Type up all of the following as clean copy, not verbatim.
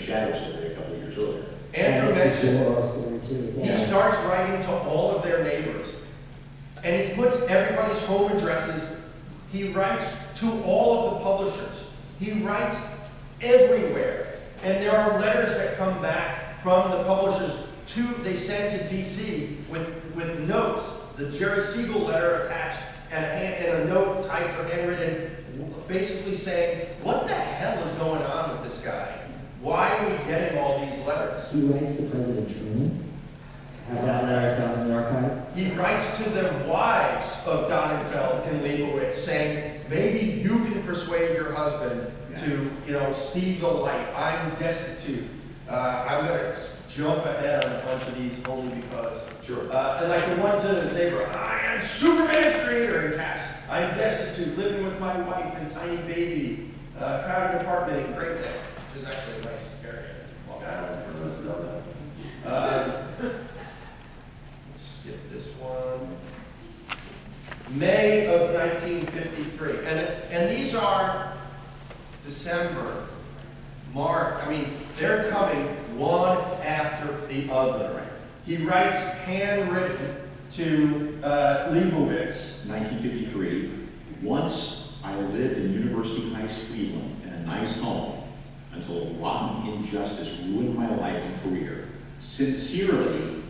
shadow story a couple of years earlier. Andrew mentioned he starts writing to all of their neighbors, and he puts everybody's home addresses. He writes to all of the publishers. He writes everywhere, and there are letters that come back from the publishers they send to DC with notes. The Jerry Siegel letter attached and a note typed or handwritten, basically saying, "What the hell is going on with this guy? Why are we getting all these letters?" He writes to President Truman. Have that letter found in the archive? He writes to the wives of Donenfeld and Leibowitz saying, maybe you can persuade your husband to, see the light. I'm destitute. I'm going to jump ahead on a bunch of these only because. Sure. And like the one to his neighbor, I am Superman's creator in caps. I'm destitute, living with my wife and tiny baby, crowded apartment in Great Neck, which is actually a nice area. Well, I don't know for those who know that. Skip this one. May of 1953. And these are December, March. I mean, they're coming one after the other. He writes handwritten to Leibowitz. 1953. Once I lived in University Heights, Cleveland, in a nice home, until rotten injustice ruined my life and career. Sincerely,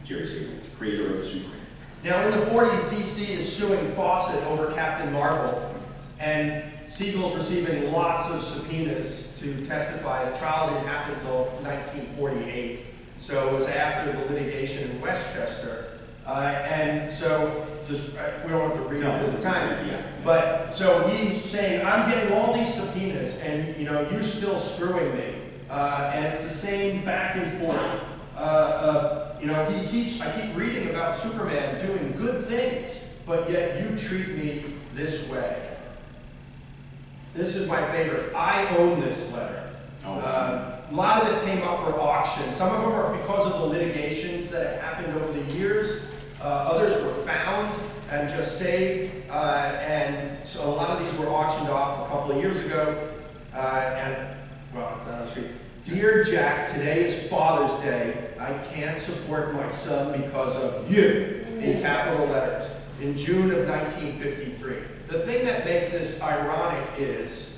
Jerry Siegel, creator of Superman. Now, in the 40s, DC is suing Fawcett over Captain Marvel, and Siegel's receiving lots of subpoenas to testify. The trial didn't happen until 1948, so it was after the litigation in Westchester. And so, we don't have to read it at the time. Yeah. But, so he's saying, I'm getting all these subpoenas, and, you're still screwing me. And it's the same back and forth. I keep reading about Superman doing good things, but yet you treat me this way. This is my favorite. I own this letter. A lot of this came up for auction. Some of them are because of the litigations that have happened over the years. Others were found and just saved. And so a lot of these were auctioned off a couple of years ago. It's not on the street. Dear Jack, today is Father's Day. I can't support my son because of you, in capital letters, in June of 1953. The thing that makes this ironic is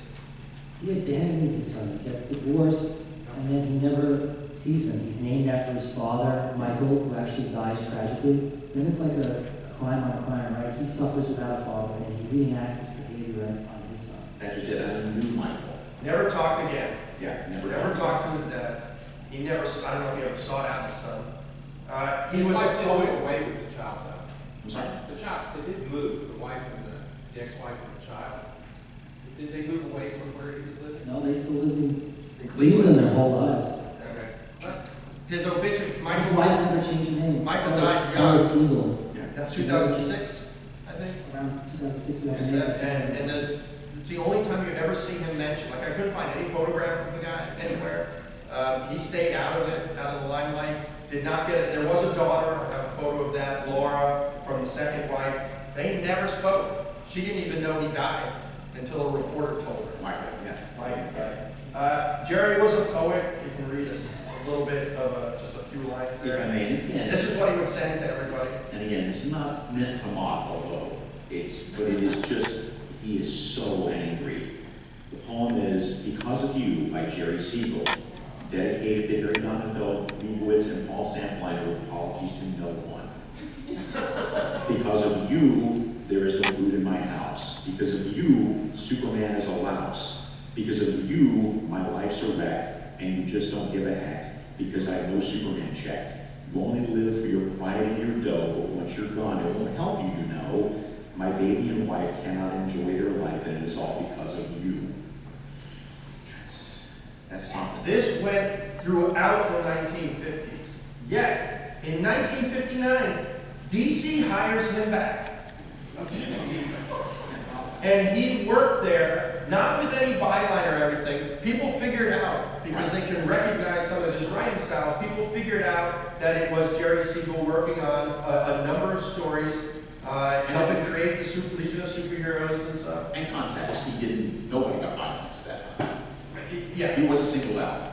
he abandons his son, he gets divorced, and then he never sees him. He's named after his father, Michael, who actually dies tragically. So then it's like a crime on a crime, right? He suffers without a father, and he reenacts this behavior on his son. That just did. I knew Michael. never talked again. Yeah, Never talked to his dad. He never, I don't know if he ever sought out his son. He His was wife a did poet. move away with the child, though. I'm sorry? The child, they did move, the wife and the ex-wife and the child. Did they move away from where he was living? No, they still live in Cleveland their whole lives. Okay. His obituary, His Michael, wife never changed her name. Michael That was- died that was young. Siegel. Yeah. that's 2006, I think. Around 2006, And there's, it's the only time you ever see him mentioned. Like, I couldn't find any photograph of the guy anywhere. He stayed out of it, out of the limelight. Did not get it. There was a daughter, I have a photo of that, Laura, from the second wife. They never spoke. She didn't even know he died until a reporter told her. Michael, yeah. Right. Jerry was a poet. You can read us a little bit of just a few lines If I there. may, and again, This is what he would send to everybody. and again, it's not meant to mock, although but it is just, he is so angry. The poem is Because of You by Jerry Siegel, dedicated to Harry Donenfeld, Leibowitz, and Paul Sampliner with apologies to no one. Because of you, there is no food in my house. Because of you, Superman is a louse. Because of you, my life's a wreck, and you just don't give a heck. Because I have no Superman check. You only live for your pride and your dough, but once you're gone, it won't help you, you know. My baby and wife cannot enjoy their life, and it is all because of you. That's something. This went throughout the 1950s. Yet, in 1959, DC hires him back. And he worked there, not with any byline or everything. People figured out, because they can recognize some of his writing styles, people figured out that it was Jerry Siegel working on a number of stories, helping create the Legion of Superheroes and stuff. And context, nobody got violence at that time. Yeah. He wasn't singled out.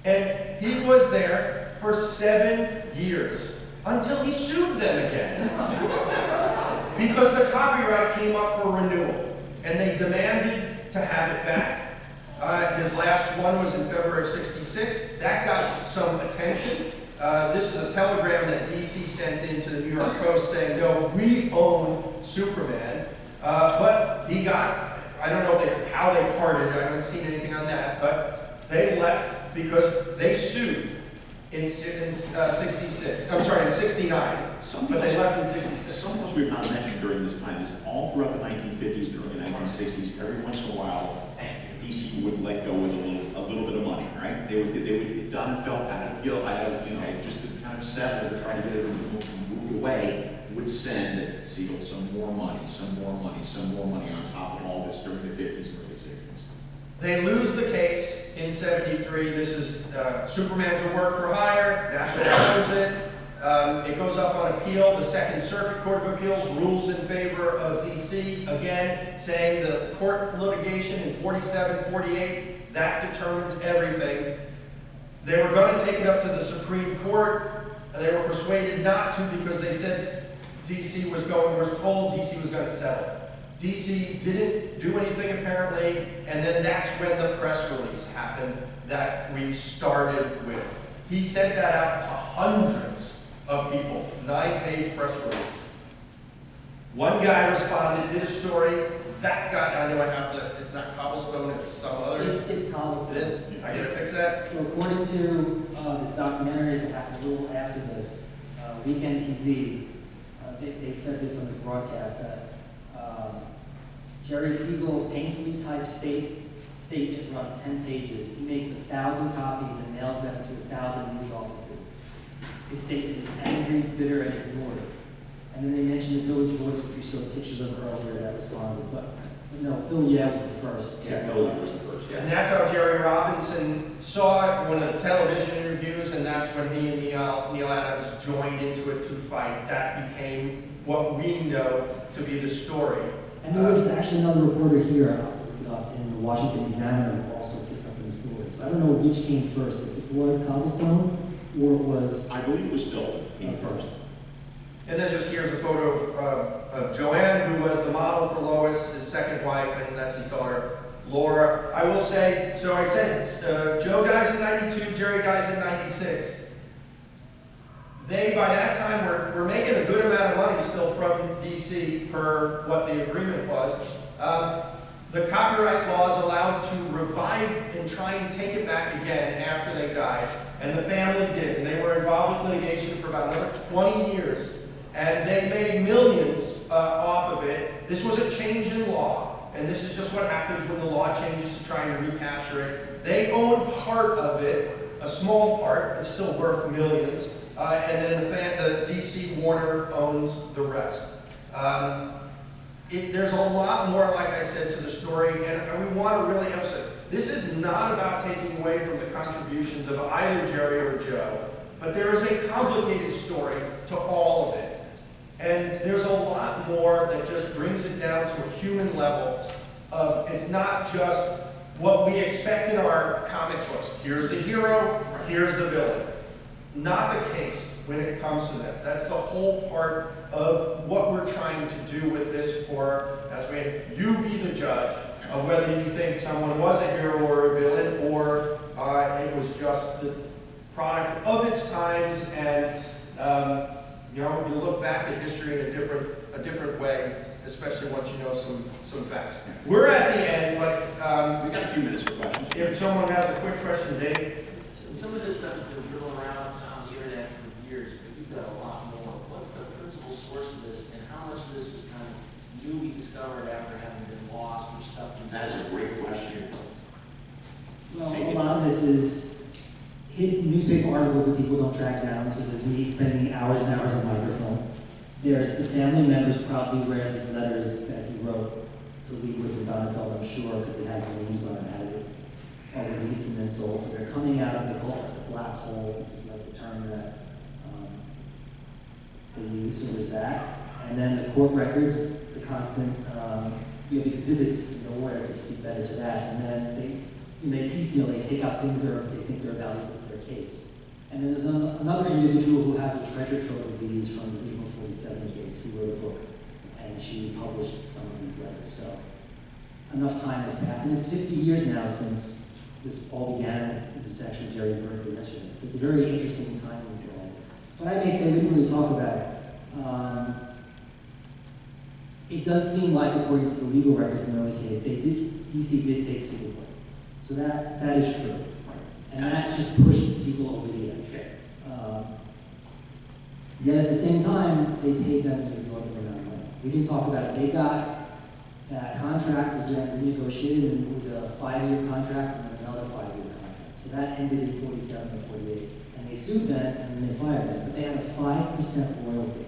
And he was there for 7 years until he sued them again. Because the copyright came up for renewal, and they demanded to have it back. His last one was in February of '66. That got some attention. This is a telegram that DC sent in to the New York Post saying, no, we own Superman. But he got, I don't know how they parted, I haven't seen anything on that, but they left because they sued in 66. I'm sorry, in 69, but they left in 66. Something else we've not mentioned during this time is all throughout the 1950s and early 1960s, every once in a while, DC would let go with a little bit of money, right? They would Don felt out of guilt, just to kind of settle or try to get it moved away, would send Siegel some more money on top of all this during the 50s and early 60s. They lose the case in '73. This is Superman's a work for hire. National owns it. It goes up on appeal. The Second Circuit Court of Appeals rules in favor of DC, again, saying the court litigation in 47, 48, that determines everything. They were going to take it up to the Supreme Court. They were persuaded not to because they said DC was told DC was going to settle. DC didn't do anything apparently, and then that's when the press release happened that we started with. He sent that out to hundreds of people, 9-page press release. One guy responded, did a story, that got, I know I have it's not cobblestone, it's some other. It's cobblestone. It is? I gotta fix that? So according to this documentary that happened a little after this, Weekend TV, they said this on this broadcast that Jerry Siegel painfully typed statement runs 10 pages. He makes 1,000 copies and mails them to 1,000 news offices. His statement is angry, bitter, and ignored. And then they mentioned the Village Voice, which we showed pictures of earlier that responded. But no, Phil was the first. Yeah, Phil was the first, yeah. And that's how Jerry Robinson saw it, one of the television interviews, and that's when he and Neal Adams joined into it to fight. That became what we know to be the story. And there was actually another reporter here in the Washington Examiner who also picks up in the story. So I don't know which came first, if it was Cobblestone or it was... I believe it was Phil came first. And then just here's a photo of Joanne, who was the model for Lois, his second wife, and that's his daughter, Laura. I will say, so I said, Joe dies in '92, Jerry dies in '96. They, by that time, were making a good amount of money still from DC per what the agreement was. The copyright laws allowed to revive and try and take it back again after they died. And the family did. And they were involved with litigation for about another 20 years. And they made millions off of it. This was a change in law. And this is just what happens when the law changes to try and recapture it. They own part of it, a small part. It's still worth millions. And then the DC Warner owns the rest. There's a lot more, like I said, to the story, and we want to really emphasize, this is not about taking away from the contributions of either Jerry or Joe, but there is a complicated story to all of it. And there's a lot more that just brings it down to a human level of, it's not just what we expect in our comic books. Here's the hero, here's the villain. Not the case when it comes to that. That's the whole part of what we're trying to do with this for, you be the judge of whether you think someone was a hero or a villain, or it was just the product of its times, and you look back at history in a different way, especially once you know some facts. We're at the end, but we got a few minutes for questions. If someone has a quick question, Dave. Some of this stuff has been drilling around on the internet for years, but you've got a lot more. What's the principal source of this, and how much of this was kind of newly discovered after having been lost or stuff? That is a great question. Well, a lot of this is hidden newspaper articles that people don't track down, so there's me spending hours and hours on microphone. There's the family members probably read these letters that he wrote to Leibowitz and Donatello, I'm sure, because it has the names on it, had it all released and then sold. So they're coming out of the black hole. This is like the term that they use. So there's that. And then the court records, the constant, you have exhibits, where it could speak better to that. And then they piecemeal, they take out things that they think are valuable their case. And then there's another individual who has a treasure trove of these from the April 47 case, who wrote a book, and she published some of these letters. So enough time has passed, and it's 50 years now since this all began. It was actually Jerry's birthday yesterday, so it's a very interesting time for all this. But I may say, we didn't really talk about it. It does seem like, according to the legal records in the early case, DC did take Siegel away. So that is true. And that just pushed Siegel over the edge. Yet at the same time, they paid them an exorbitant amount of money. We didn't talk about it. They got that contract was then renegotiated, and it was a 5-year contract and another 5-year contract. So that ended in 47 or 48. And they sued them, and then they fired them. But they had a 5% royalty.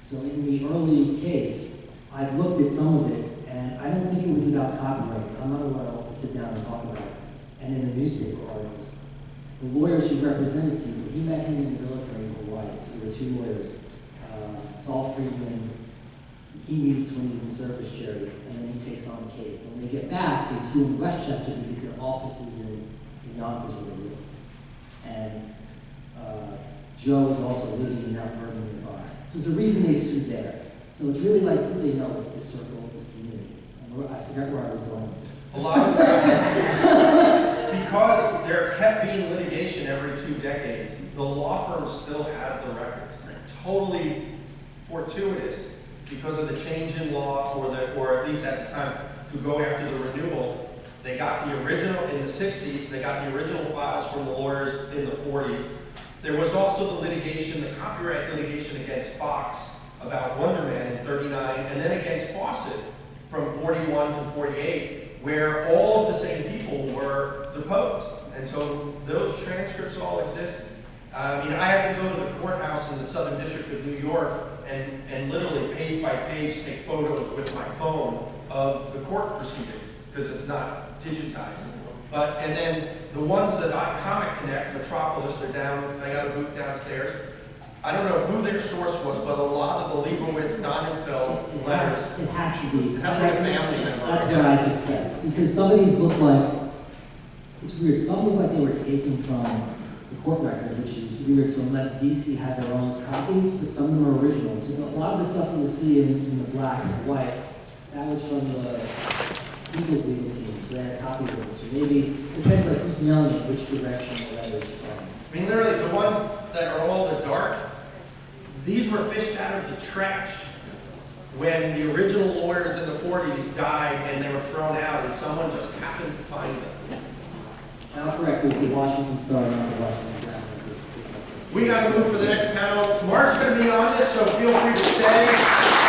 So in the early case, I've looked at some of it, and I don't think it was about copyright. I'm not allowed to sit down and talk about it. And in the newspaper articles, the lawyers who represented Siegel, he met him in the military in Hawaii. So there were 2 lawyers. Saul Friedman, he meets when he's in service, Jerry, and then he takes on the case. And when they get back, they sue in Westchester because their offices in Yonkers were real. And Joe is also living in Mount Vernon nearby. So there's a reason they sued there. So it's really like who they know. It's this circle, this community. And I forgot where I was going with this. A lot of times, because there kept being litigation every 2 decades, the law firms still had the records. Totally fortuitous because of the change in law, or at least at the time, to go after the renewal. They got the original in the 60s, they got the original files from the lawyers in the 40s. There was also the litigation, the copyright litigation against Fox about Wonder Man in 39, and then against Fawcett from 41 to 48, where all of the same people were deposed. And so those transcripts all exist. I mean, I had to go to the courthouse in the Southern District of New York and literally page by page take photos with my phone of the court proceedings because it's not digitized. And then the ones that Comic Connect, Metropolis, they got a booth downstairs. I don't know who their source was, but a lot of the Leibowitz, Donenfeld letters. It has to be. It has to be a family member. That's what I suspect. Because some of these look like, it's weird, some look like they were taken from the court record, which is weird, so unless DC had their own copy, but some of them are original. So a lot of the stuff you'll see in the black and white, that was from the Siegel's legal team, so they had copies of it. So maybe, it depends on who's mailing it, which direction the letters are from. I mean, literally, the ones that are all the dark, these were fished out of the trash when the original lawyers in the 40s died and they were thrown out and someone just happened to find them. Now, correct, it was the Washington Star, not the Washington Journal. We got to move for the next panel. Mark's going to be on this, so feel free to stay.